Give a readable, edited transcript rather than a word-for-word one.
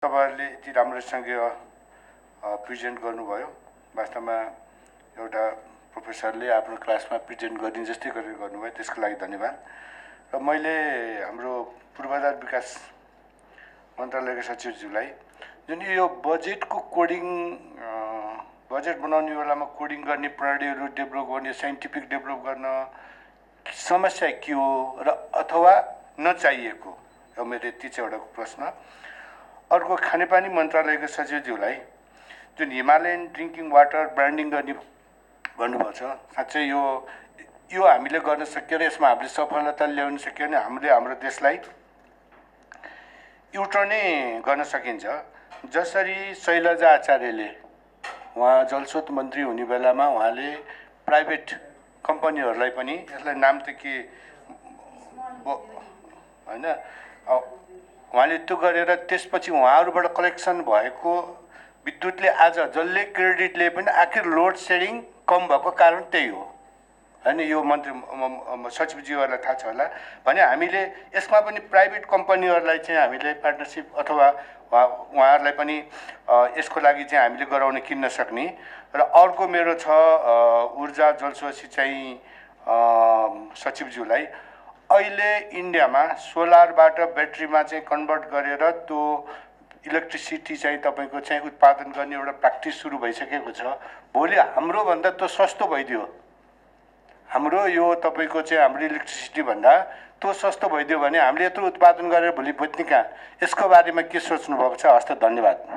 तपाईहरुले यति राम्रोसँग प्रेजेन्ट गर्नुभयो। वास्तवमा एउटा प्रोफेसरले आफ्नो क्लासमा प्रेजेन्ट गरिदिन जस्तै गरेर गर्नुभयो, त्यसको लागि धन्यवाद। र मैले हाम्रो पूर्वाधार विकास मन्त्रालयका सचिवज्यूलाई जुन यो बजेटको कोडिङ बजेट बनाउने बेलामा कोडिङ गर्ने प्रणालीहरू डेभलप गर्ने, साइन्टिफिक डेभलप गर्न समस्या के हो र अथवा नचाहिएको, यो मेरो यति चाहिँ एउटा प्रश्न। अर्को खानेपानी मन्त्रालयको सचिवज्यूलाई जुन हिमालयन ड्रिङ्किङ वाटर ब्रान्डिङ गर्ने भन्नुभएको छ, साँच्चै यो हामीले गर्न सक्यो र यसमा हामीले सफलता ल्याउन सक्यो भने हामीले हाम्रो देशलाई युटर्नै गर्न सकिन्छ। जसरी शैलजा आचार्यले उहाँ जलस्रोत मन्त्री हुने बेलामा उहाँले प्राइभेट कम्पनीहरूलाई पनि, यसलाई नाम त के होइन, उहाँले त्यो गरेर त्यसपछि उहाँहरूबाट कलेक्सन भएको विद्युतले आज जसले क्रेडिट लिए पनि आखिर लोड सेडिङ कम भएको कारण त्यही हो हैन। यो मन्त्री सचिवज्यूहरूलाई थाहा छ होला भने हामीले यसमा पनि प्राइभेट कम्पनीहरूलाई चाहिँ हामीले पार्टनरसिप अथवा उहाँहरूलाई पनि यसको लागि चाहिँ हामीले गराउन किन्न सक्ने। र अर्को मेरो छ ऊर्जा जलस्रोत सिँचाइ सचिवज्यूलाई अहिले इन्डियामा सोलरबाट ब्याट्रीमा चाहिँ कन्भर्ट गरेर त्यो इलेक्ट्रिसिटी चाहिँ तपाईको चाहिँ उत्पादन गर्ने एउटा प्र्याक्टिस सुरु भइसकेको छ। भोलि हाम्रो भन्दा त्यो सस्तो भइदियो, हाम्रो यो तपाईको चाहिँ हाम्रो इलेक्ट्रिसिटी भन्दा त्यो सस्तो भइदियो भने हामीले यत्रो उत्पादन गरेर भोलि बुझ्ने कहाँ। यसको बारेमा के सोच्नु भएको छ? हस्त, धन्यवाद।